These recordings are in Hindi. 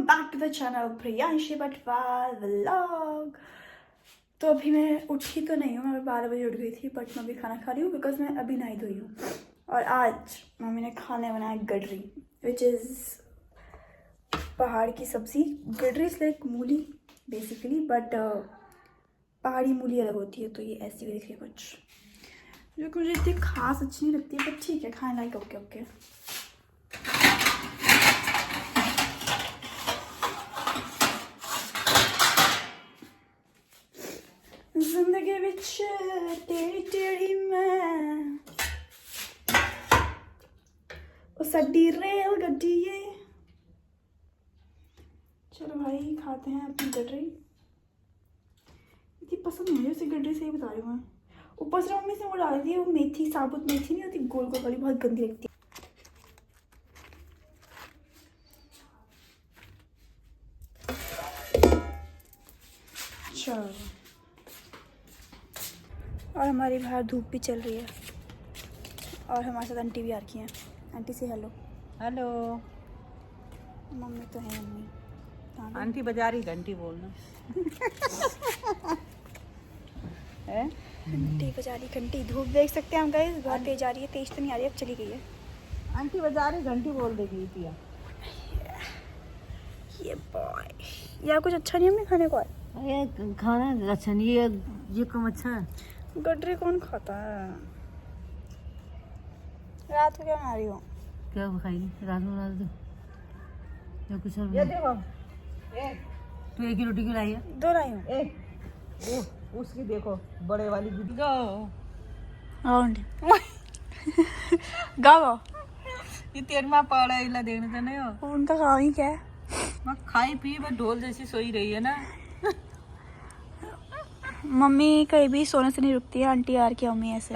Back to the channel Priyanshi Batwal vlog. तो अभी मैं उठी तो नहीं हूँ, मैं 12 बजे उठ गई थी, बट मैं अभी खाना खा रही हूँ बिकॉज मैं अभी नहाई धोई हूँ। और आज मम्मी ने खाने बनाया गडरी, विच इज़ पहाड़ की सब्जी। गडरी इज लाइक मूली बेसिकली, बट पहाड़ी मूली अलग होती है, तो ये ऐसी भी दिख रही है कुछ, जो कि मुझे इतनी खास अच्छी नहीं लगती है, बट ठीक है, खाने लाइक ओके ओके। जिंदगी विच टेढ़ी टेढ़ी मैं ओ साडी रेल गड्डी है। चलो भाई खाते हैं अपनी गडरी। इतनी पसंद नहीं है उसे गडरी, से ही बता रही हूँ मैं। ऊपर से मम्मी से वो डाली थी, वो मेथी, साबुत मेथी नहीं होती गोल गोल वाली, बहुत गंदी लगती है। चलो, और हमारी बाहर धूप भी चल रही है, और हमारे साथ आंटी भी आ रखी हैं। आंटी से हेलो। हेलो। मम्मी तो है, मम्मी आंटी बजा रही घंटी बोलना है। घंटी बजा रही घंटी। धूप देख सकते हैं हम गाइस, बहुत तेज आ रही है। तेज तो नहीं आ रही, अब चली गई है। आंटी बजा रही घंटी बोल देगी पिया। ये बॉय यार कुछ अच्छा नहीं है खाने को। ये खाना अच्छा नहीं है, ये कम अच्छा है। गडरी कौन खाता है? रात को क्या बना रही हो? क्या खाएगी रात में? रात या कुछ और? ये देखो, तो एक ही रोटी क्यों लाई है? 2 लाई हूँ। वो उसकी देखो, बड़े वाली दीदी का गाओ ये तेरमा पड़ा इला देखने तो नहीं हो। उनका काम ही क्या है? मैं खाई पी बस ढोल जैसी सोई रही है ना। मम्मी कहीं भी सोने से नहीं रुकती है। आंटी यार की मम्मी ऐसे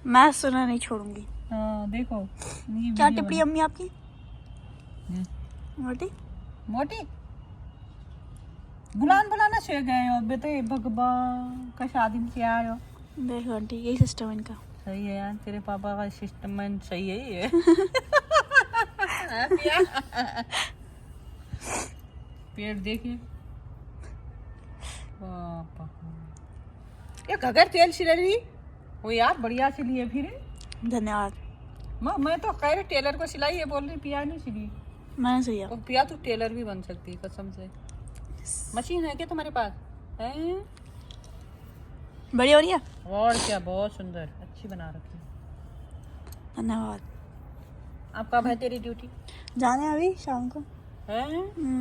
मैं सोना नहीं छोड़ूंगी। हाँ देखो क्या टिप्पणी अम्मी आपकी? मोटी मोटी बुलाना से गए हो बेटे, भगवान का शादी में क्या आयो। देखो आंटी, यही सिस्टम है इनका। सही है यार, तेरे पापा का सिस्टम सही है ये। पेड़ देखिए पापा, ये घगर तेल सिले रही वो यार, बढ़िया सिली है फिर। धन्यवाद। मैं तो कह रही टेलर को सिलाई है, बोल रही पिया नहीं सिली। मैंने सही तो पिया तू टेलर भी बन सकती है कसम से। मशीन है क्या तुम्हारे पास? है बढ़िया हो रही है। और क्या, बहुत सुंदर अच्छी बना रखी है। धन्यवाद। अब कब है तेरी ड्यूटी? जाने अभी शाम को है।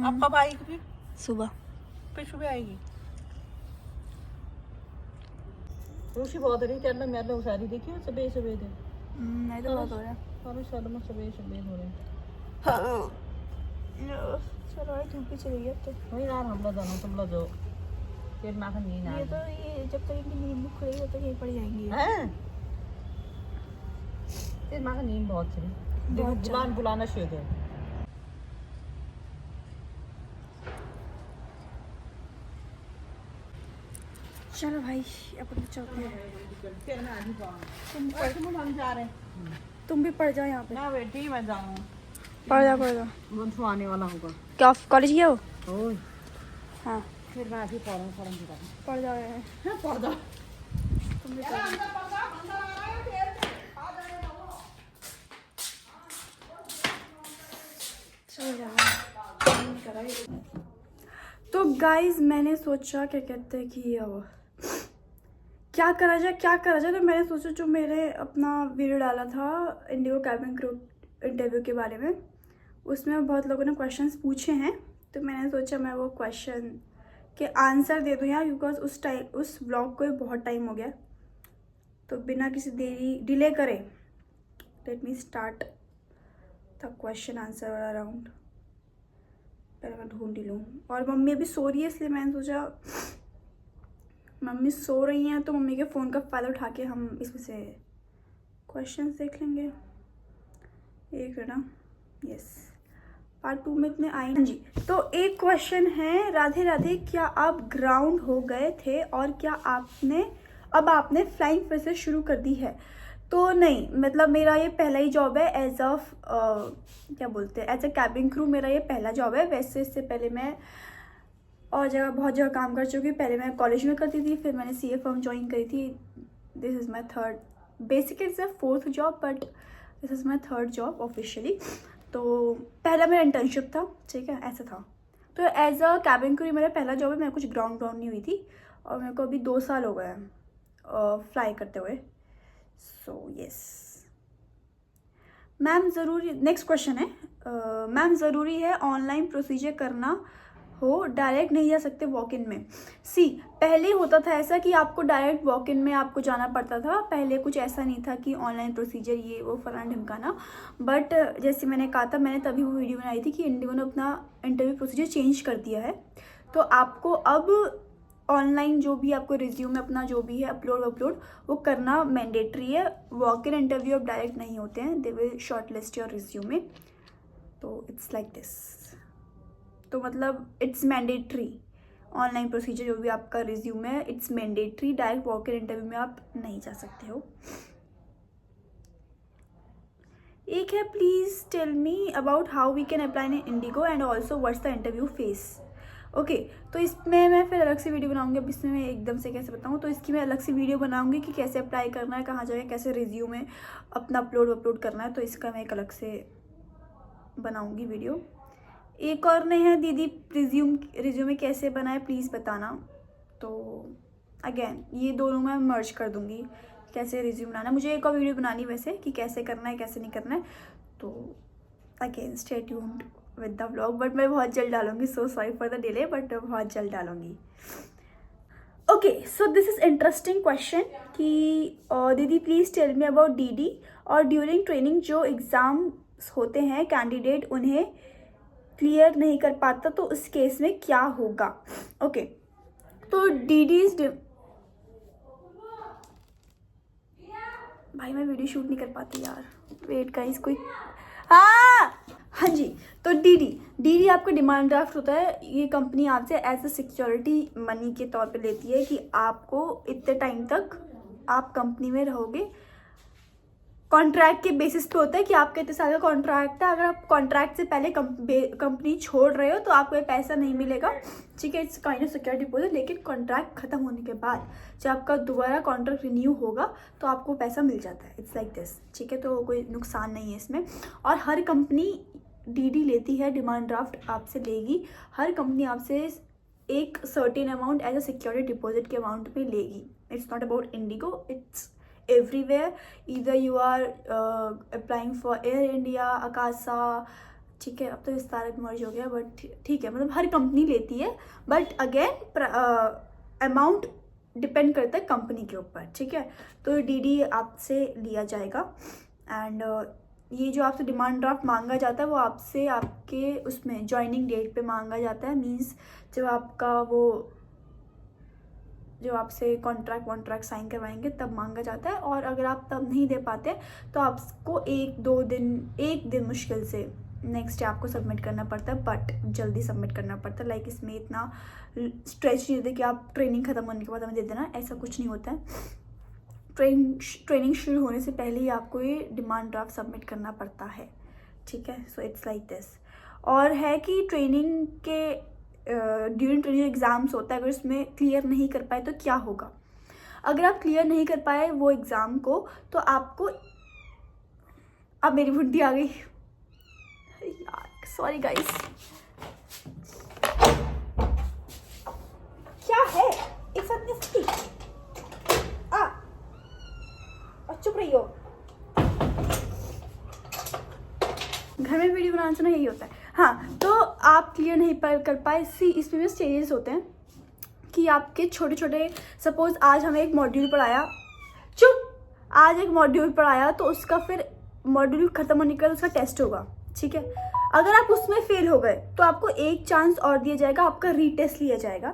अब कब आएगी फिर? सुबह। फिर सुबह आएगी। रूसी बहुत रही तेरे मैं तो सारी देखी सुबह सुबह दे। नहीं तो बहुत हो रहा है। सारे साल में सुबह सुबह हो रहे हैं। चलो भाई धूप भी चली गई अब तो। वही यार हम लोग जानो, तुम लोग जो फिर ना नींद आ ये तो ये जब तक इनकी नींद नहीं खुलेगी तब तक यहीं पड़ जाएंगी। हैं फिर मां का नींद बहुत चली। देखो बुलाना शुरू कर। चलो भाई अपन चलते हैं। तुम भी पढ़ जाओ यहाँ पे। ना बेटी मैं जाऊँ, पढ़ जाओ। मुझे आने वाला होगा। क्या कॉलेज गया हो? ओह हाँ फिर मैं अभी पढ़ पढ़ जाओ। पढ़ जाओ। तुम भी पढ़। तो गाइज मैंने सोचा क्या कहते हैं कि क्या करा जाए। तो मैंने सोचा जो मेरे अपना वीडियो डाला था इंडिगो कैबिन क्रू इंटरव्यू के बारे में, उसमें बहुत लोगों ने क्वेश्चंस पूछे हैं, तो मैंने सोचा मैं वो क्वेश्चन के आंसर दे दूँ यार, बिकॉज उस व्लॉग को बहुत टाइम हो गया। तो बिना किसी डिले करे let me start the question answer वाला राउंड। पहले मैं ढूंढ ही लूँ। और मम्मी अभी सो रही है, इसलिए मैंने सोचा मम्मी सो रही हैं तो मम्मी के फ़ोन का फ़ायदा उठा के हम इसमें से क्वेश्चंस देख लेंगे। एक है ना, यस पार्ट 2 में इतने आए जी। तो एक क्वेश्चन है, राधे राधे क्या आप ग्राउंड हो गए थे और क्या आपने फ्लाइंग फिर से शुरू कर दी है? तो नहीं, मतलब मेरा ये पहला ही जॉब है एज ऑफ क्या बोलते हैं, एज अ कैबिन क्रू मेरा ये पहला जॉब है। वैसे इससे पहले मैं और जगह बहुत जगह काम कर चुकी हूँ। पहले मैं कॉलेज में करती थी, फिर मैंने CA फर्म ज्वाइन करी थी। This is my third, basically it's a fourth job, but this is my third job officially. तो पहला मेरा इंटर्नशिप था, ठीक है, ऐसा था। तो एज अ कैबिन क्रू मेरा पहला जॉब है। मैं कुछ ग्राउंड नहीं हुई थी, और मेरे को अभी 2 साल हो गए हैं फ्लाई करते हुए। सो यस मैम, ज़रूरी, नेक्स्ट क्वेश्चन है, मैम ज़रूरी है ऑनलाइन प्रोसीजर करना हो, डायरेक्ट नहीं जा सकते वॉक इन में? सी, पहले होता था ऐसा कि आपको डायरेक्ट वॉक इन में आपको जाना पड़ता था। पहले कुछ ऐसा नहीं था कि ऑनलाइन प्रोसीजर ये वो फलाना ढिमकाना। बट जैसे मैंने कहा था, मैंने तभी वो वीडियो बनाई थी कि इंडिगो ने अपना इंटरव्यू प्रोसीजर चेंज कर दिया है। तो आपको अब ऑनलाइन जो भी आपको रिज्यूम अपना जो भी है अपलोड वो करना मैंडेटरी है। वॉक इन इंटरव्यू अब डायरेक्ट नहीं होते हैं, they will short list your resume. तो इट्स लाइक दिस। तो मतलब इट्स मैंडेटरी, ऑनलाइन प्रोसीजर जो भी आपका रिज्यूम है it's mandatory. Direct walk in interview में आप नहीं जा सकते हो। एक है, please tell me about how we can apply in IndiGo and also what's the interview face. Okay, तो इसमें मैं फिर अलग से वीडियो बनाऊंगी। अब इसमें मैं एकदम से कैसे बताऊँ, तो इसकी मैं अलग से वीडियो बनाऊंगी कि कैसे अप्लाई करना है, कहाँ जाके कैसे रिज्यूमे अपना अपलोड करना है। तो इसका मैं एक अलग से बनाऊंगी वीडियो। एक और ने है, दीदी रिज्यूमे कैसे बनाए प्लीज़ बताना। तो अगेन ये दोनों मैं मर्ज कर दूंगी, कैसे रिज्यूम बनाना है। मुझे एक और वीडियो बनानी वैसे कि कैसे करना है कैसे नहीं करना है। तो again stay tuned with the vlog, but मैं बहुत जल्द डालूंगी। So sorry for the delay, but बहुत जल्द डालूंगी। Okay, so this is interesting question कि दीदी please tell me about DD और ड्यूरिंग ट्रेनिंग जो एग्ज़ाम्स होते हैं कैंडिडेट उन्हें क्लियर नहीं कर पाता, तो उस केस में क्या होगा? ओके, तो DDs, भाई मैं वीडियो शूट नहीं कर पाती यार, वेट गाइस कोई। हाँ जी, तो DD आपका डिमांड ड्राफ्ट होता है। ये कंपनी आपसे एज अ सिक्योरिटी मनी के तौर पे लेती है कि आपको इतने टाइम तक आप कंपनी में रहोगे। कॉन्ट्रैक्ट के बेसिस पे होता है कि आपका इतने साल का कॉन्ट्रैक्ट है। अगर आप कॉन्ट्रैक्ट से पहले कंपनी छोड़ रहे हो तो आपको ये पैसा नहीं मिलेगा, ठीक है, it's kind of security deposit. लेकिन कॉन्ट्रैक्ट खत्म होने के बाद जब आपका दोबारा कॉन्ट्रैक्ट रिन्यू होगा तो आपको पैसा मिल जाता है। इट्स लाइक दिस, ठीक है, तो कोई नुकसान नहीं है इसमें। और हर कंपनी DD लेती है, डिमांड ड्राफ्ट आपसे लेगी। हर कंपनी आपसे एक certain amount as a security deposit के अमाउंट में लेगी। It's not about IndiGo, it's everywhere. Either you are applying for Air India, Akasa, ठीक है, अब तो विस्तारक मर्ज हो गया, बट ठीक है, मतलब हर कंपनी लेती है। बट अगेन अमाउंट डिपेंड करता है कंपनी के ऊपर, ठीक है। तो DD आपसे लिया जाएगा। एंड ये जो आपसे डिमांड ड्राफ्ट मांगा जाता है वो आपसे आपके उसमें ज्वाइनिंग डेट पे मांगा जाता है। मीन्स जब आपसे कॉन्ट्रैक्ट साइन करवाएंगे तब मांगा जाता है। और अगर आप तब नहीं दे पाते तो आपको एक दिन मुश्किल से नेक्स्ट डे आपको सबमिट करना पड़ता है, बट जल्दी सबमिट करना पड़ता है। लाइक इसमें इतना स्ट्रेच नहीं होता कि आप ट्रेनिंग खत्म होने के बाद हमें दे देना, ऐसा कुछ नहीं होता है। ट्रेनिंग शुरू होने से पहले ही आपको ये डिमांड ड्राफ्ट सबमिट करना पड़ता है, ठीक है। So it's like this. और है कि ट्रेनिंग के ड्यूरिंग ट्रेनिंग एग्ज़ाम्स होता है, अगर उसमें क्लियर नहीं कर पाए तो क्या होगा? अगर आप क्लियर नहीं कर पाए वो एग्ज़ाम को तो आपको, अब मेरी बुद्धि आ गई यार, सॉरी गाइस, क्या है इस अननेसेसरी, चुप रही हो। घर में वीडियो बनाने से ना यही होता है। हाँ, तो आप क्लियर नहीं कर पाए, इसमें भी स्टेजेस होते हैं कि आपके छोटे छोटे, सपोज आज हमें एक मॉड्यूल पढ़ाया, आज एक मॉड्यूल पढ़ाया तो उसका फिर मॉड्यूल खत्म होने के बाद उसका टेस्ट होगा, ठीक है। अगर आप उसमें फेल हो गए तो आपको एक चांस और दिया जाएगा, आपका रीटेस्ट लिया जाएगा,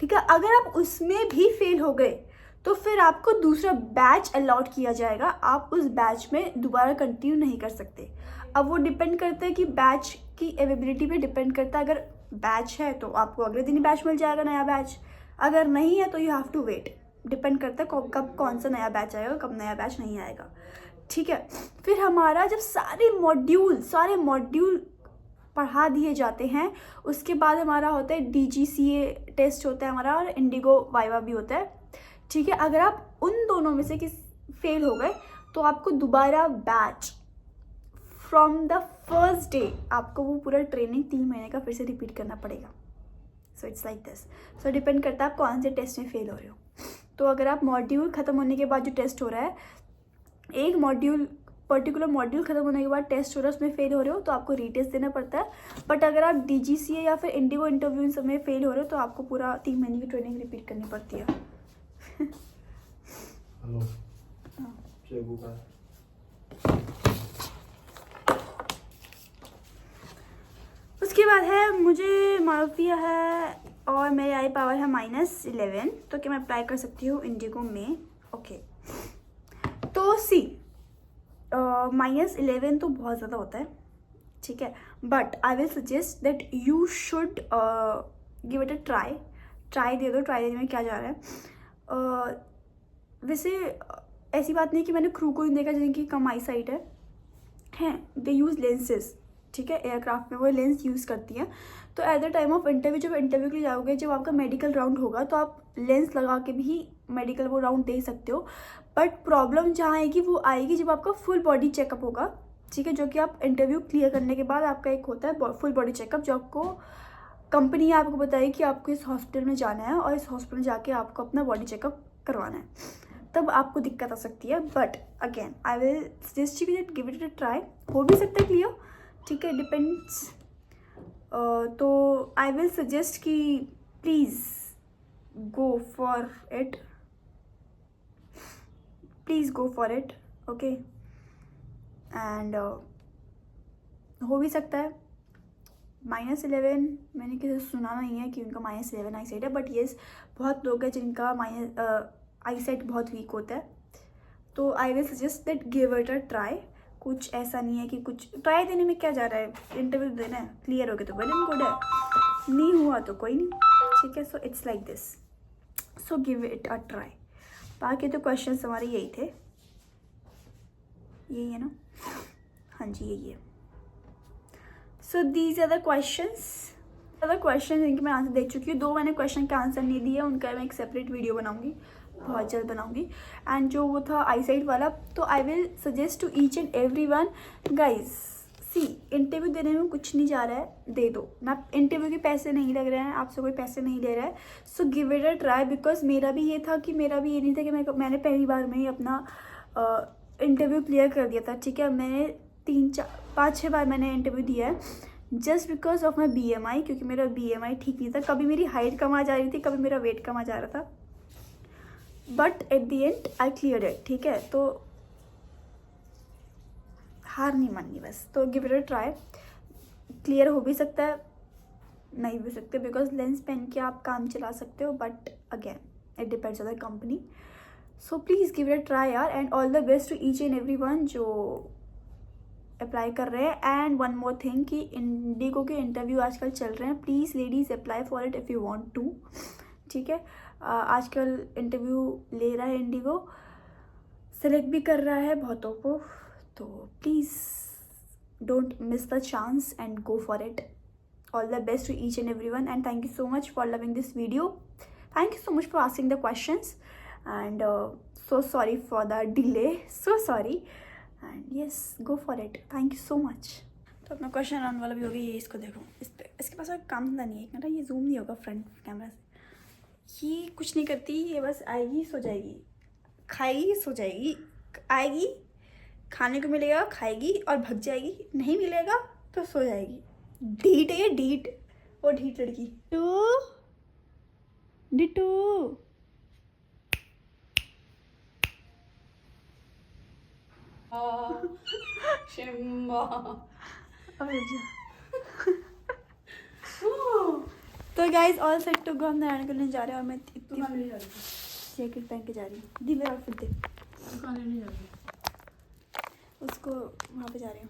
ठीक है। अगर आप उसमें भी फेल हो गए तो फिर आपको दूसरा बैच अलॉट किया जाएगा, आप उस बैच में दोबारा कंटिन्यू नहीं कर सकते। अब वो डिपेंड करता है कि बैच की अवेलेबिलिटी पे डिपेंड करता है। अगर बैच है तो आपको अगले दिन ही बैच मिल जाएगा, नया बैच। अगर नहीं है तो you have to wait, depend करता है कब कौन सा नया बैच आएगा, कब नया बैच नहीं आएगा, ठीक है। फिर हमारा जब सारे मॉड्यूल पढ़ा दिए जाते हैं, उसके बाद हमारा होता है DGCA टेस्ट होता है हमारा, और इंडिगो वाइवा भी होता है, ठीक है। अगर आप उन दोनों में से किस फेल हो गए तो आपको दोबारा batch from the first day आपको वो पूरा ट्रेनिंग 3 महीने का फिर से रिपीट करना पड़ेगा। So it's like this. So depend करता है आप कौन से टेस्ट में फेल हो रहे हो। तो अगर आप मॉड्यूल ख़त्म होने के बाद जो टेस्ट हो रहा है, एक पर्टिकुलर मॉड्यूल ख़त्म होने के बाद टेस्ट हो रहा है, उसमें फेल हो रहे हो तो आपको रीटेस्ट देना पड़ता है। बट अगर आप DGCA या फिर इंडिगो इंटरव्यू इन सब में फेल हो रहे हो तो आपको पूरा 3 महीने की ट्रेनिंग रिपीट करनी पड़ती है। हेलो। चेकू का उसके बाद है मुझे मालविया है और मेरी आई पावर है -11, तो क्या मैं अप्लाई कर सकती हूँ इंडिगो में? ओके तो सी -11 तो बहुत ज़्यादा होता है, ठीक है, but I will suggest that you should give it a try दे दो। ट्राई देने में क्या जा रहा है। वैसे ऐसी बात नहीं कि मैंने क्रू को नहीं देखा जिनकी कम आई साइट है, दे यूज़ लेंसेज, ठीक है, एयरक्राफ्ट में वो लेंस यूज़ करती हैं। तो at the time of interview, जब इंटरव्यू के लिए जाओगे, जब आपका मेडिकल राउंड होगा तो आप लेंस लगा के भी मेडिकल वो राउंड दे सकते हो। बट प्रॉब्लम जहाँ आएगी वो आएगी जब आपका फुल बॉडी चेकअप होगा, ठीक है, जो कि आप इंटरव्यू क्लियर करने के बाद आपका एक होता है फुल बॉडी चेकअप, जो आपको कंपनी आपको बताएगी कि आपको इस हॉस्पिटल में जाना है और इस हॉस्पिटल में जाके आपको अपना बॉडी चेकअप करवाना है, तब आपको दिक्कत आ सकती है। But again I will suggest you that give it a try, हो भी सकता है क्लियर, ठीक है, डिपेंड्स। तो आई विल सजेस्ट कि please go for it, okay. And हो भी सकता है -11, मैंने किसी से सुना नहीं है कि उनका -11 आई साइड है, बट येस बहुत लोग हैं जिनका आई साइट बहुत वीक होता है। तो I will suggest that give it a try. कुछ ऐसा नहीं है कि कुछ ट्राई देने में क्या जा रहा है, इंटरव्यू देना है, क्लियर हो गया तो वेल एंड गुड है, नहीं हुआ तो कोई नहीं, ठीक है। So it's like this, so give it a try. बाकी तो क्वेश्चंस हमारे यही थे, यही है ना, हाँ जी यही है। So these are the question जिनके मैं आंसर दे चुकी हूँ। 2 मैंने क्वेश्चन का आंसर नहीं दिया, उनका मैं एक सेपरेट वीडियो बनाऊंगी, बहुत जल्द बनाऊंगी। एंड जो वो था आई साइड वाला, तो I will suggest to each and every one guys, see interview देने में कुछ नहीं जा रहा है, दे दो ना, इंटरव्यू के पैसे नहीं लग रहे हैं, आपसे कोई पैसे नहीं ले रहा है। So give it a try, because मेरा भी ये नहीं था कि मैंने पहली बार में ही अपना इंटरव्यू क्लियर कर दिया था, ठीक है। मैंने 5-6 बार मैंने इंटरव्यू दिया है just because of my BMI, क्योंकि मेरा BMI ठीक नहीं था, कभी मेरी हाइट कम आ जा रही थी, कभी मेरा वेट कम आ जा रहा था, but at the and I clear it, ठीक है। तो हार नहीं माननी बस, तो give it a try. Clear हो भी सकता है, नहीं भी सकते, बिकॉज लेंस पहन के आप काम चला सकते हो, but again it depends on the company. So please give it a try यार, and all the best to each and every one जो अप्लाई कर रहे हैं। एंड वन मोर थिंग कि इंडिगो के इंटरव्यू आजकल चल रहे हैं, please ladies apply for it if you want to, ठीक है। आजकल इंटरव्यू ले रहा है इंडिगो, सेलेक्ट भी कर रहा है बहुतों को, तो please don't miss the chance and go for it. All the best to each and every one, and thank you so much for loving this video, thank you so much for asking the questions, and so sorry for the delay, so sorry, and yes go for it, thank you so much. तो अपना क्वेश्चन आने वाला भी हो गया, ये इसको देखो, इसके पास काम धंधा नहीं है, एक मिनट, ये जूम नहीं होगा फ्रंट कैमरा से, ये कुछ नहीं करती, ये बस आएगी सो जाएगी, खाएगी सो जाएगी, आएगी खाने को मिलेगा खाएगी और भग जाएगी, नहीं मिलेगा तो सो जाएगी। ढीठ है ये, ढीठ, वो ढीठ लड़की। डिटू तो guys all set to go, हम नारायण करने जा रहे हैं और मैं इतनी जैकेट पहन के जा रही हूँ। दी मेरा आउटफिट दे, उसको वहाँ पे जा रही हूँ।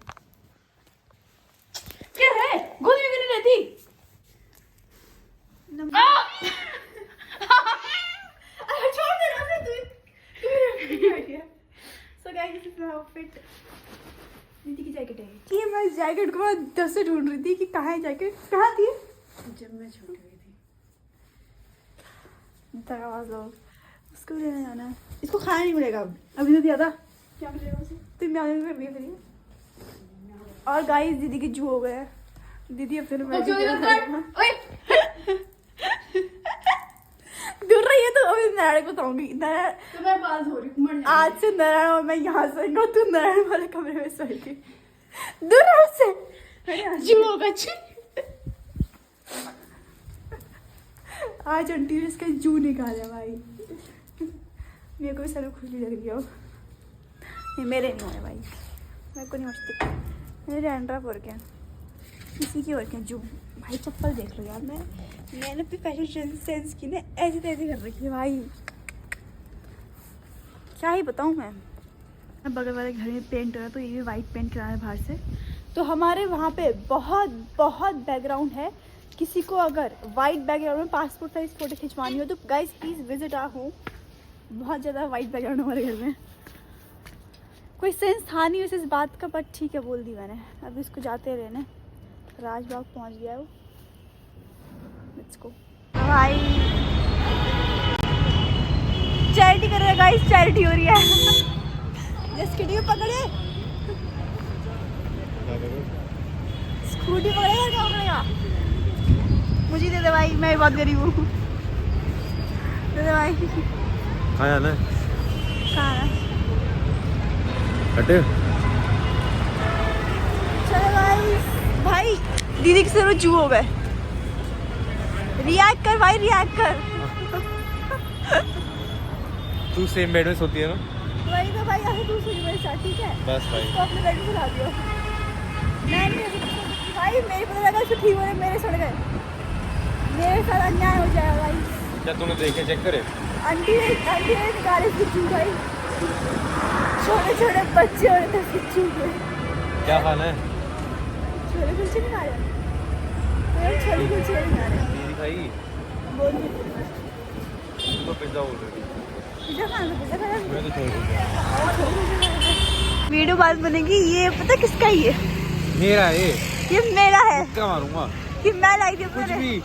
क्या है गोदी में क्यों नहीं रहती? अरे छोड़ दे ना। गाइस जैकेट को मैं 10 से ढूंढ रही थी कि कहाँ है जैकेट, कहाँ थी जब मैं छोटी हुई थी। दरवाजा उसको लेने जाना है। इसको खाना नहीं मिलेगा अब, अभी तो दिया था। क्या मिलेगा उसे? तुम म्याऊं कर रही है फिर। और गाइस दीदी के जू हो गए हैं। दीदी अब फिर दूर रही है तो अभी नारायण को बताऊंगी। तो मैं बात हो रही हूँ आज से नारायण और मैं यहाँ सोएंगे और तू नारायण वाले कमरे में सोएगी। दूर रहो उससे। जू होगा आज आंटी ने इसका जू निकाला भाई। मेरे को भी सर खुशी लग रही है। नहीं मेरे नहीं हुए भाई, मेरे को नहीं मस्ती। मेरे एंड्रॉप और क्या किसी की और क्या जू। भाई चप्पल देख लो यार, मैंने अपनी फैशन सेंस की ना ऐसी तैसी कर रखी है भाई, क्या ही बताऊँ मैं। बगल वाले घर में पेंट हो रहा है तो ये भी वाइट पेंट करा है बाहर से। तो हमारे वहाँ पे बहुत बहुत बैकग्राउंड है। किसी को अगर वाइट बैकग्राउंड में पासपोर्ट साइज फोटो खिंचवानी हो तो guys please visit our home. बहुत ज़्यादा वाइट बैकग्राउंड हमारे घर में। कोई सेंस था नहीं वैसे इस बात का, बट ठीक है बोल दी मैंने। अब इसको जाते रहने। राजबाग पहुँच गया वो। लेट्स गो भाई। चैरिटी कर रहे हैं गाइस, चैरिटी हो रही है। जस्ट किडियो पकड़े, स्कूटी पकड़ेगा क्या पकड़ेगा? मुझे दे दे भाई, मैं बहुत गरीब हूँ। दे दे भाई। कहाँ जाना है? कहाँ है? हटे। चलो गाइस, भाई दीदी के सर जू हो गए। रिएक्ट कर भाई, रिएक्ट कर। तू सेम बेड में सोती है ना? वही तो भाई, ऐसे तू सुन मेरे साथ, ठीक है? बस भाई। तो अपने बेड में सुला दियो। मैं नहीं ऐसे भाई, मेरे पता लगा इसको ठीक हो रहे, मेरे सड़ गए। मेरे साथ अन्याय हो जाएगा भाई। क्या तूने देखे चेक करे? आंटी ने निकाले फिचू भाई। छोटे छोटे बच्चे हो रहे थे फिचू के। क्या खाना है? छोले कुलचे नहीं खा रहे? छोले कुलचे नहीं खा रहे? दीदी खाई? बोल तो पिज्जा बोल रही थी। पिज्जा खाना, पिज्जा खाना। मैं तो छोड़ दूँगा। वीडियो बात बनेगी। ये पता किसका है? मेरा है ये मेरा है। क्या मारूंगा? कि मैं लाई थी कुछ भी।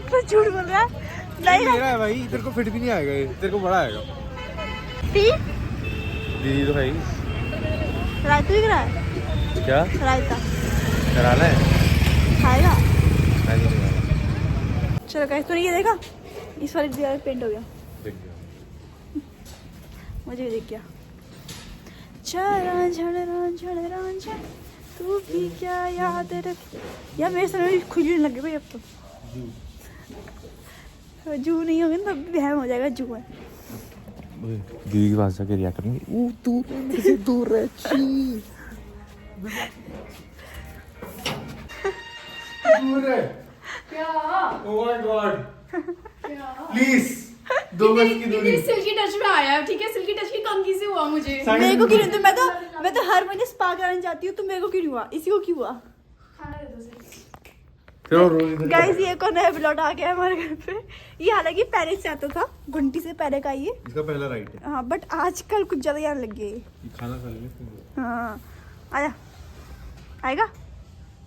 तो झूठ बोल रहा है। नहीं मेरा है भाई, तेरे को फिट भी नहीं आएगा ये, तेरे को बड़ा आएगा। दीदी तो भाई रायता भी करा है? क्या रायता कराना है? खाएगा? मैं नहीं खाना। चलो गाइस, तूने ये देखा? इस वाली दीवार पेंट हो गया। देख गया। मुझे भी दिख गया। चरा झड़ रांझा तू भी क्या याद रख। यार मेरे सर में खुजली लग गई भाई अब तो। जू नहीं होगी ना तब वहम हो जाएगा जू है। दीदी के पास जाके रिया करूंगी। तू मेरे से दूर रह। दूर है क्या? ओह माय गॉड, क्या? प्लीज 2 गज की दूरी। सिल्की टच में आया, ठीक है? सिल्की टच की कंघी से हुआ मुझे। मेरे को क्यों नहीं? तो मैं तो हर महीने स्पा कराने जाती हूँ, तो मेरे को क्यों नहीं हुआ? इसी को क्यों हुआ? खाना दे दो उसे। चलो रोज इधर गाइस ये कौन है ब्लॉट आ गया हमारे घर पे। ये हालांकि पहले से आता था, घंटी से पहले का ये। इसका पहला राइट है। हाँ बट आजकल कुछ ज्यादा यार लग गए। ये खाना खा लेंगे। हाँ आजा, आएगा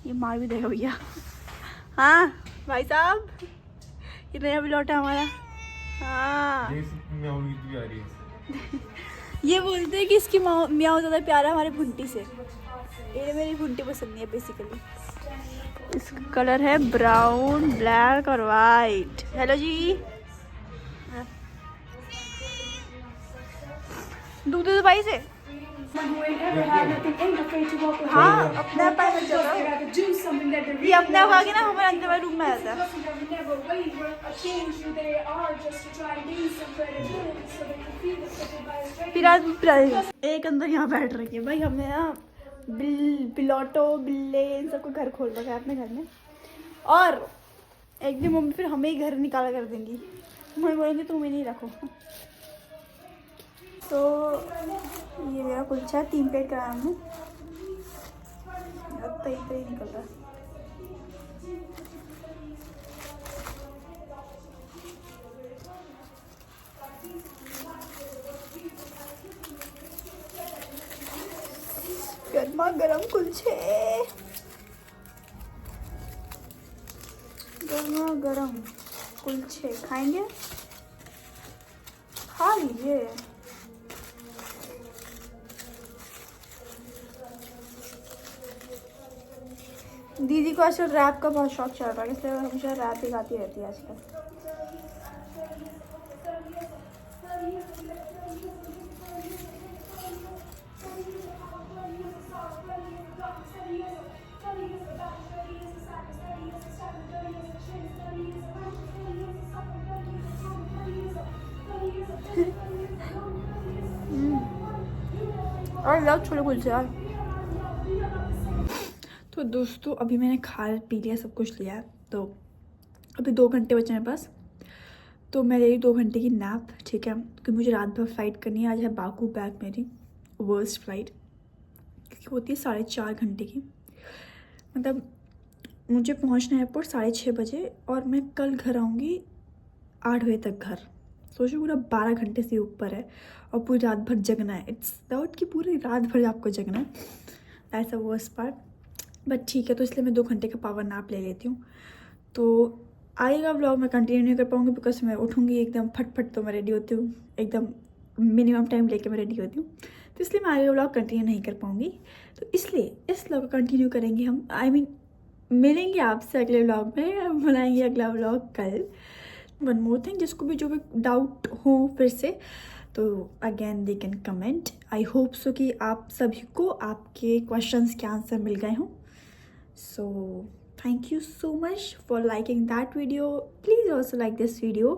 ये, मार भी देगा भैया। हाँ भाई साहब, ये नया ब्लॉट है हमारा। हाँ ये म्याऊं भी आ रही है। ये बोलते हैं कि इसकी म्याऊं ज़्यादा प्यारा है हमारी भुंटी से। ये मेरी भुंटी पसंद नहीं है बेसिकली। इसका कलर है ब्राउन, ब्लैक और वाइट। हेलो जी, दूध दे दो भाई से। हाँ अपने पास चलो। ये अपने आप आगे ना हमारे अंदर वाले रूम में आता है। फिर आज एक अंदर यहाँ बैठ रही है भाई। हमने ना बिलोटो बिल्ले इन सबको घर खोल रखा है अपने घर में। और एक दिन मम्मी फिर हमें ही घर निकाला कर देंगी। मम्मी बोलेंगे तुम ही नहीं रखो। तो ये मेरा कुलचा 3 प्लेट कराया हमने। अब तई निकल रहा है। गर्मा गरम कुलचे, गर्मा गरम कुलचे खाएंगे, खा लीजिए। दीदी को आजकल रैप का बहुत शौक चल रहा है, इसलिए वो हमेशा रैप ही गाती रहती है आजकल। और लव छोले कुलचे यार। तो दोस्तों अभी मैंने खा पी लिया, सब कुछ लिया है, तो अभी 2 घंटे बचे हैं बस। तो मैं ले रही 2 घंटे की नैप, ठीक है, क्योंकि मुझे रात भर फ्लाइट करनी है। आज है बाकू बैक मेरी वर्स्ट फ्लाइट, क्योंकि होती है 4.5 घंटे की। मतलब मुझे पहुंचना है एयरपोर्ट 6:30 बजे, और मैं कल घर आऊँगी 8 बजे तक घर। सोचो पूरा 12 घंटे से ऊपर है, और पूरी रात भर जगना है। इट्स डाउट कि पूरी रात भर आपको जगना है, that's the worst part. But ठीक है, तो इसलिए मैं 2 घंटे का पावर नैप ले लेती हूँ। तो आएगा व्लॉग मैं कंटिन्यू नहीं कर पाऊँगी, बिकॉज मैं उठूँगी एकदम फटफट, तो मैं रेडी होती हूँ एकदम मिनिमम टाइम लेके मैं रेडी होती हूँ, तो इसलिए मैं आगे व्लॉग कंटिन्यू नहीं कर पाऊँगी। तो इसलिए इस व्लॉग को कंटिन्यू करेंगे हम, आई मीन मिलेंगे आपसे अगले व्लॉग में, बनाएंगे अगला व्लॉग कल। वन मोर थिंग, जिसको भी जो भी डाउट हो फिर से, तो again they can comment. I hope so कि आप सभी को आपके क्वेश्चंस के आंसर मिल गए हों। So thank you so much for liking that video. Please also like this video.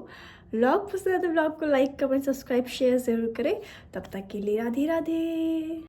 Vlog पसंद है तो व्लॉग को लाइक कमेंट सब्सक्राइब शेयर ज़रूर करें। तब तक के लिए राधे राधे।